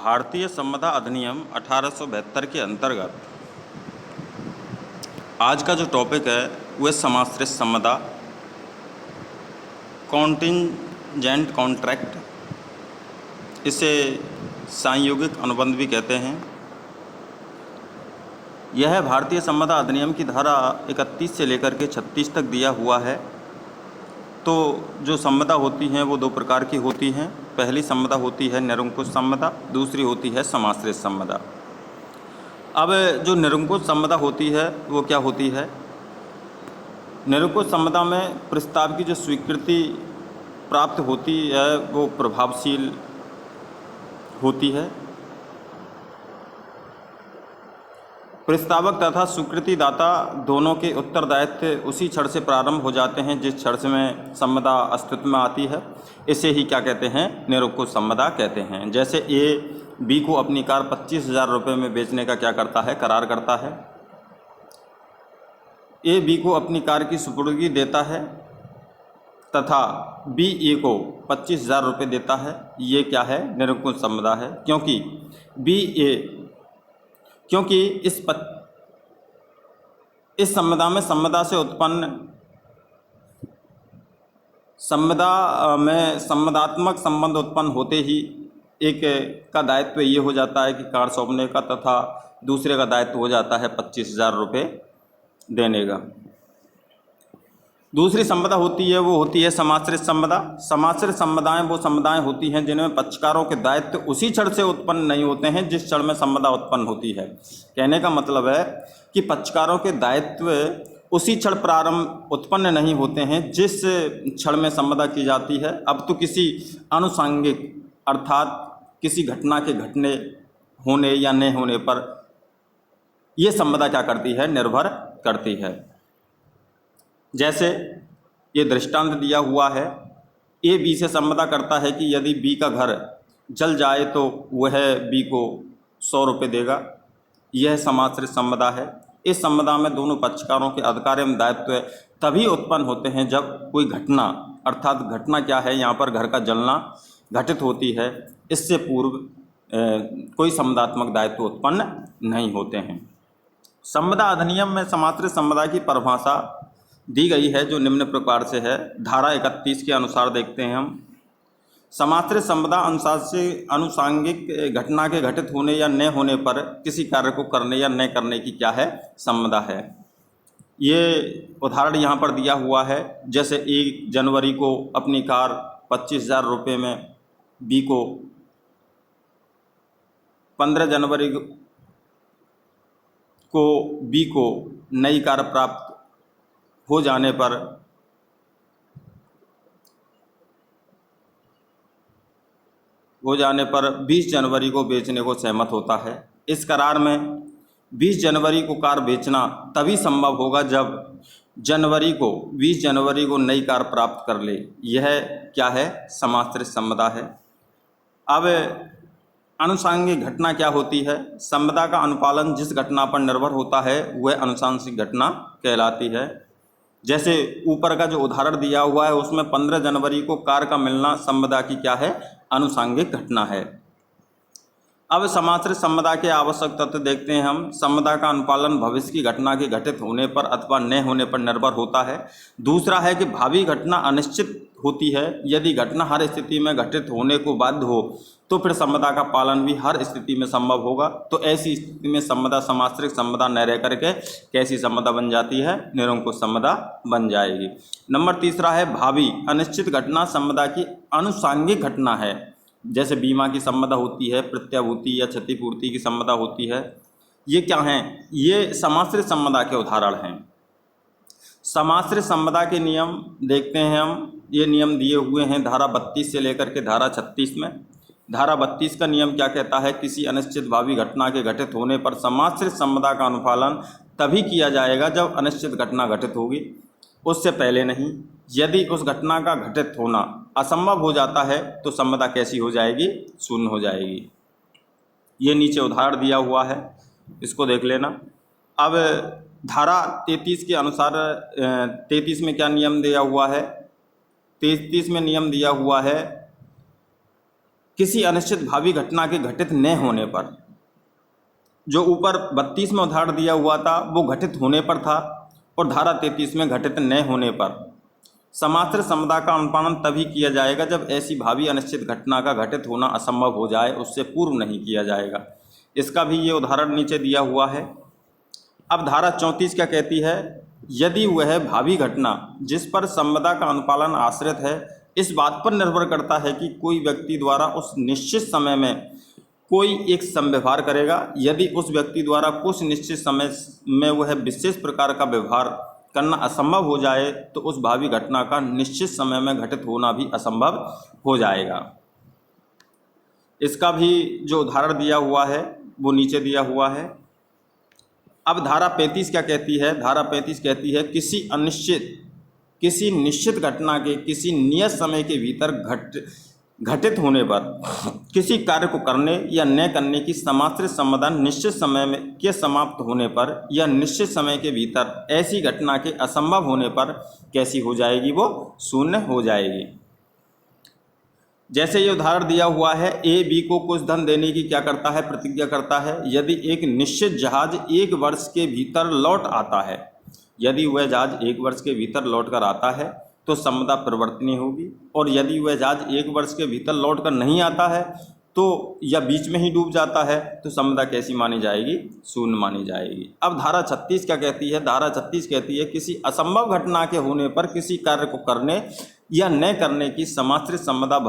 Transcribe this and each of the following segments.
भारतीय संविदा अधिनियम 1872 के अंतर्गत आज का जो टॉपिक है वह समाश्रित संविदा, कॉन्टिंजेंट कॉन्ट्रैक्ट, इसे संयोगिक अनुबंध भी कहते हैं। यह भारतीय संविदा अधिनियम की धारा 31 से लेकर के 36 तक दिया हुआ है। तो जो संविदा होती हैं वो दो प्रकार की होती हैं। पहली संविदा होती है निरंकुश संविदा, दूसरी होती है समाश्रित संविदा। अब जो निरंकुश संविदा होती है वो क्या होती है? निरंकुश संविदा में प्रस्ताव की जो स्वीकृति प्राप्त होती है वो प्रभावशील होती है। प्रस्तावक तथा स्वीकृतिदाता दोनों के उत्तरदायित्व उसी क्षण से प्रारंभ हो जाते हैं जिस क्षण में संविदा अस्तित्व में आती है। इसे ही क्या कहते हैं? निरंकुश संविदा कहते हैं। जैसे ए बी को अपनी कार 25,000 रुपये में बेचने का क्या करता है? करार करता है। ए बी को अपनी कार की सुपुर्दगी देता है तथा बी ए को 25,000 रुपये देता है। ये क्या है? निरंकुश संविदा है। क्योंकि इस संविदा में संविदात्मक संबंध उत्पन्न होते ही एक का दायित्व ये हो जाता है कि कार सौंपने का तथा दूसरे का दायित्व हो जाता है 25,000 रुपये देने का। दूसरी संविदा होती है समाश्रित संविदा। समाश्रित संविदाएं वो संविदाएं होती हैं जिनमें पक्षकारों के दायित्व उसी क्षण से उत्पन्न नहीं होते हैं जिस क्षण में संविदा उत्पन्न होती है। कहने का मतलब है कि पक्षकारों के दायित्व उसी क्षण प्रारंभ उत्पन्न नहीं होते हैं जिस क्षण में संविदा की जाती है। अब तो किसी आनुषंगिक अर्थात किसी घटना के घटने होने या नहीं होने पर यह संविदा क्या करती है? निर्भर करती है। जैसे ये दृष्टांत दिया हुआ है, ए बी से संविदा करता है कि यदि बी का घर जल जाए तो वह बी को 100 रुपये देगा। यह समाश्रित संविदा है। इस संविदा में दोनों पक्षकारों के अधिकार एवं दायित्व तभी उत्पन्न होते हैं जब कोई घटना, अर्थात घटना क्या है यहाँ पर? घर का जलना घटित होती है। इससे पूर्व कोई संविदात्मक दायित्व उत्पन्न नहीं होते हैं। संविदा अधिनियम में समाश्रित संविदा की परिभाषा दी गई है जो निम्न प्रकार से है। धारा 31 के अनुसार देखते हैं हम। समाश्रित संविदा अनुषांगिक घटना के घटित होने या न होने पर किसी कार्य को करने या न करने की क्या है? संविदा है। ये उदाहरण यहाँ पर दिया हुआ है। जैसे 1 जनवरी को अपनी कार 25,000 रुपये में बी को 15 जनवरी को बी को नई कार प्राप्त हो जाने पर हो जाने पर 20 जनवरी को बेचने को सहमत होता है। इस करार में 20 जनवरी को कार बेचना तभी संभव होगा जब 20 जनवरी को नई कार प्राप्त कर ले। यह क्या है? समाश्रित संविदा है। अब आनुषंगिक घटना क्या होती है? संविदा का अनुपालन जिस घटना पर निर्भर होता है वह आनुषंगिक घटना कहलाती है। जैसे ऊपर का जो उदाहरण दिया हुआ है उसमें 15 जनवरी को कार का मिलना संविदा की क्या है? आनुषंगिक घटना है। अब समाश्रित संविदा के आवश्यक तथ्य देखते हैं हम। संविदा का अनुपालन भविष्य की घटना के घटित होने पर अथवा न होने पर निर्भर होता है। दूसरा है कि भावी घटना अनिश्चित होती है। यदि घटना हर स्थिति में घटित होने को बाध्य हो तो फिर संविदा का पालन भी हर स्थिति में संभव होगा। तो ऐसी स्थिति में संविदा समाश्रित संविदा न रह करके कैसी संविदा बन जाती है? निरंकुश संविदा बन जाएगी। नंबर तीसरा है भावी अनिश्चित घटना संविदा की आनुषंगिक घटना है। जैसे बीमा की संविदा होती है, प्रत्याभूति या क्षतिपूर्ति की संविदा होती है। ये क्या हैं? ये समाश्रित संविदा के उदाहरण हैं। समाश्रित संविदा के नियम देखते हैं हम। ये नियम दिए हुए हैं धारा 32 से लेकर के धारा 36 में। धारा 32 का नियम क्या कहता है? किसी अनिश्चित भावी घटना के घटित होने पर समाश्रित संविदा का अनुपालन तभी किया जाएगा जब अनिश्चित घटना घटित होगी, उससे पहले नहीं। यदि उस घटना का घटित होना असंभव हो जाता है तो संविदा कैसी हो जाएगी? शून्य हो जाएगी। ये नीचे उदाहरण दिया हुआ है, इसको देख लेना। अब धारा 33 के अनुसार 33 में क्या नियम दिया हुआ है? 33 में नियम दिया हुआ है किसी अनिश्चित भावी घटना के घटित न होने पर, जो ऊपर 32 में उदाहरण दिया हुआ था वो घटित होने पर था, और धारा 33 में घटित न होने पर समाश्रित समुदाय का अनुपालन तभी किया जाएगा जब ऐसी भावी अनिश्चित घटना का घटित होना असंभव हो जाए, उससे पूर्व नहीं किया जाएगा। इसका भी ये उदाहरण नीचे दिया हुआ है। अब धारा 34 क्या कहती है? यदि वह भावी घटना जिस पर संविदा का अनुपालन आश्रित है इस बात पर निर्भर करता है कि कोई व्यक्ति द्वारा उस निश्चित समय में कोई एक समव्यवहार करेगा, यदि उस व्यक्ति द्वारा कुछ निश्चित समय में वह विशेष प्रकार का व्यवहार करना असंभव हो जाए तो उस भावी घटना का निश्चित समय में घटित होना भी असंभव हो जाएगा। इसका भी जो उदाहरण दिया हुआ है वो नीचे दिया हुआ है। अब धारा 35 क्या कहती है? धारा 35 कहती है किसी निश्चित घटना के किसी नियत समय के भीतर घटित होने पर किसी कार्य को करने या न करने की समाश्रित समाधान निश्चित समय में के समाप्त होने पर या निश्चित समय के भीतर ऐसी घटना के असंभव होने पर कैसी हो जाएगी? वो शून्य हो जाएगी। जैसे ये उदाहरण दिया हुआ है, ए बी को कुछ धन देने की क्या करता है? प्रतिज्ञा करता है। यदि एक निश्चित जहाज 1 वर्ष के भीतर लौट आता है, यदि वह जहाज 1 वर्ष के भीतर लौट कर आता है तो संविदा परिवर्तनीय होगी, और यदि वह जहाज 1 वर्ष के भीतर लौट कर नहीं आता है तो या बीच में ही डूब जाता है तो संविदा कैसी मानी जाएगी? शून्य मानी जाएगी। अब धारा 36 क्या कहती है? धारा 36 कहती है किसी असंभव घटना के होने पर किसी कार्य को करने या न करने की समाश्रित संविदा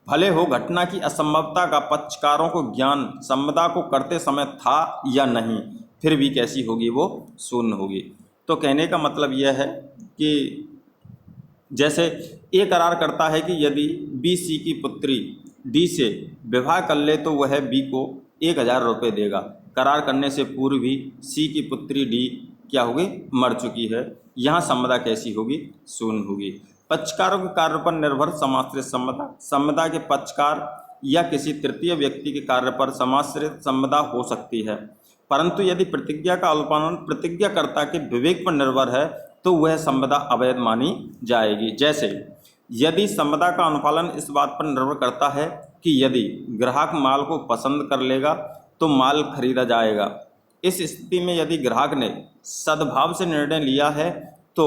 भले हो घटना की असंभवता का पक्षकारों को ज्ञान संविदा को करते समय था या नहीं, फिर भी कैसी होगी? वो शून्य होगी। तो कहने का मतलब यह है कि जैसे ए करार करता है कि यदि बी सी की पुत्री डी से विवाह कर ले तो वह बी को 1000 रुपये देगा। करार करने से पूर्व भी सी की पुत्री डी क्या होगी? मर चुकी है। यहाँ संविदा कैसी होगी? शून्य होगी। पक्षकारों के कार्य पर निर्भर समाश्रित संविदा, संविदा के पक्षकार या किसी तृतीय व्यक्ति के कार्य पर समाश्रित संविदा हो सकती है, परंतु यदि प्रतिज्ञा का अनुपालन प्रतिज्ञाकर्ता के विवेक पर निर्भर है तो वह संविदा अवैध मानी जाएगी। जैसे यदि संविदा का अनुपालन इस बात पर निर्भर करता है कि यदि ग्राहक माल को पसंद कर लेगा तो माल खरीदा जाएगा। इस स्थिति में यदि ग्राहक ने सद्भाव से निर्णय लिया है तो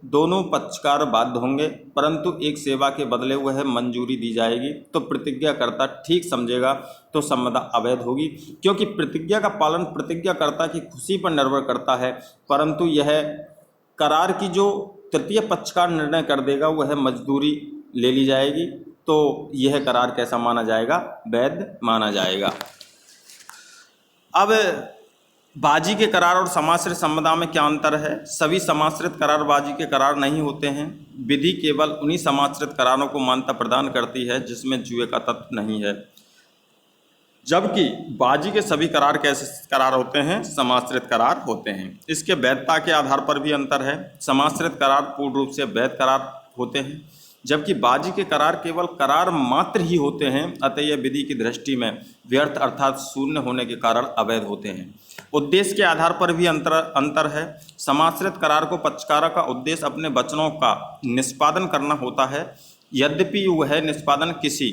दोनों पक्षकार बाध्य होंगे, परंतु एक सेवा के बदले वह मंजूरी दी जाएगी तो प्रतिज्ञाकर्ता ठीक समझेगा तो संविदा अवैध होगी, क्योंकि प्रतिज्ञा का पालन प्रतिज्ञाकर्ता की खुशी पर निर्भर करता है, परंतु यह करार की जो तृतीय पक्षकार निर्णय कर देगा वह मजदूरी ले ली जाएगी, तो यह करार कैसा माना जाएगा? वैध माना जाएगा। अब बाजी के करार और समाश्रित संविदा में क्या अंतर है? सभी समाश्रित करार बाजी के करार नहीं होते हैं। विधि केवल उन्हीं समाश्रित करारों को मान्यता प्रदान करती है जिसमें जुए का तत्व नहीं है, जबकि बाजी के सभी करार कैसे करार होते हैं? समाश्रित करार होते हैं। इसके वैधता के आधार पर भी अंतर है। समाश्रित करार पूर्ण रूप से वैध करार होते हैं, जबकि बाजी के करार केवल करार मात्र ही होते हैं, अतः यह विधि की दृष्टि में व्यर्थ अर्थात शून्य होने के कारण अवैध होते हैं। उद्देश्य के आधार पर भी अंतर है। समाश्रित करार को पक्षकारों का उद्देश्य अपने वचनों का निष्पादन करना होता है, यद्यपि वह निष्पादन किसी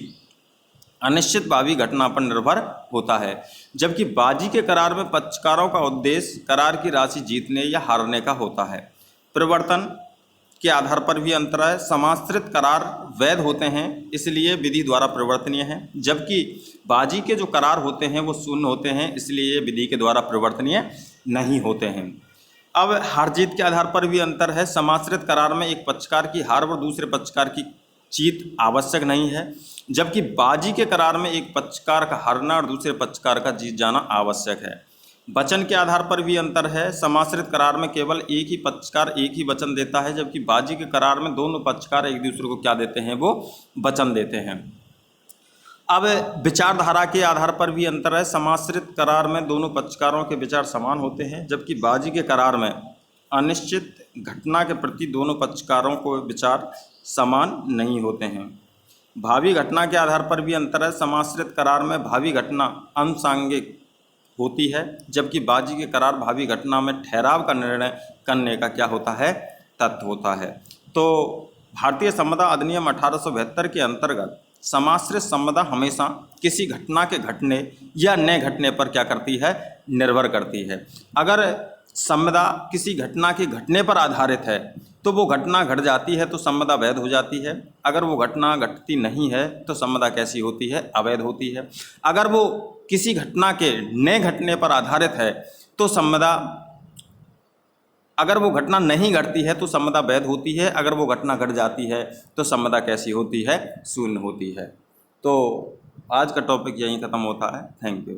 अनिश्चित भावी घटना पर निर्भर होता है, जबकि बाजी के करार में पक्षकारों का उद्देश्य करार की राशि जीतने या हारने का होता है। परिवर्तन के आधार पर भी अंतर है। समाश्रित करार वैध होते हैं इसलिए विधि द्वारा परिवर्तनीय है, जबकि बाजी के जो करार होते हैं वो शून्य होते हैं इसलिए विधि के द्वारा परिवर्तनीय नहीं होते हैं। अब हार जीत के आधार पर भी अंतर है। समाश्रित करार में एक पक्षकार की हार व दूसरे पक्षकार की जीत आवश्यक नहीं है, जबकि बाजी के करार में एक पक्षकार का हारना और दूसरे पक्षकार का जीत जाना आवश्यक है। वचन के आधार पर भी अंतर है। समाश्रित करार में केवल एक ही पक्षकार एक ही वचन देता है, जबकि बाजी के करार में दोनों पक्षकार एक दूसरे को क्या देते हैं? वो वचन देते हैं। अब विचारधारा के आधार पर भी अंतर है। समाश्रित करार में दोनों पक्षकारों के विचार समान होते हैं, जबकि बाजी के करार में अनिश्चित घटना के प्रति दोनों पक्षकारों को विचार समान नहीं होते हैं। भावी घटना के आधार पर भी अंतर है। समाश्रित करार में भावी घटना आनुषंगिक होती है, जबकि बाजी के करार भावी घटना में ठहराव का निर्णय करने का क्या होता है? तथ्य होता है। तो भारतीय संविदा अधिनियम 1872 के अंतर्गत समाश्रित संविदा हमेशा किसी घटना के घटने या न घटने पर क्या करती है, निर्भर करती है। अगर संविदा किसी घटना के घटने पर आधारित है तो वो घटना घट जाती है तो संविदा वैध हो जाती है। अगर वो घटना घटती नहीं है तो संविदा कैसी होती है, अवैध होती है। अगर वो किसी घटना के न घटने पर आधारित है तो संविदा, अगर वो घटना नहीं घटती है तो संविदा वैध होती है। अगर वो घटना घट जाती है तो संविदा कैसी होती है, शून्य होती है। तो आज का टॉपिक यहीं ख़त्म होता है। Thank you.